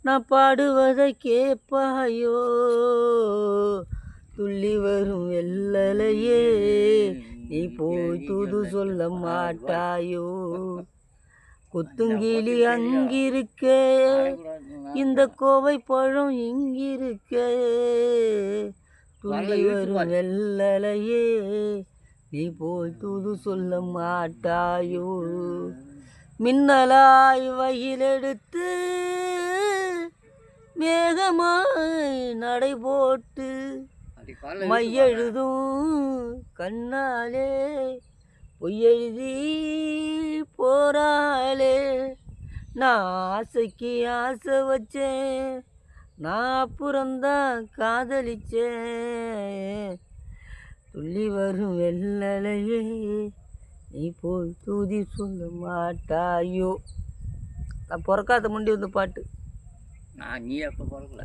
நான் பாடுவதை கேட்பாயோ, துள்ளி வரும் வெள்ளலையே நீ போய் தூது சொல்ல மாட்டாயோ. கொத்துங்கிளி அங்கிருக்கே, இந்த கோவை பழம் இங்கிருக்கே, துள்ளி வரும் வெள்ளலையே நீ போய் தூது சொல்ல மாட்டாயோ. மின்னலாய் வயலெடுத்து மேகமாய் நடை போட்டு மையெழுதும் கண்ணாலே பொய்யெழுதி போறாளே. நான் ஆசைக்கு ஆசை வச்சேன், நான் அப்புறம்தான் காதலிச்சேன். துள்ளி வரும் வெள்ளலையே நீ போய் தூதி சொல்ல மாட்டாயோ. நான் பிறக்காத முண்டி வந்து பாட்டு. நான் நீ அப்போ பிறக்கல.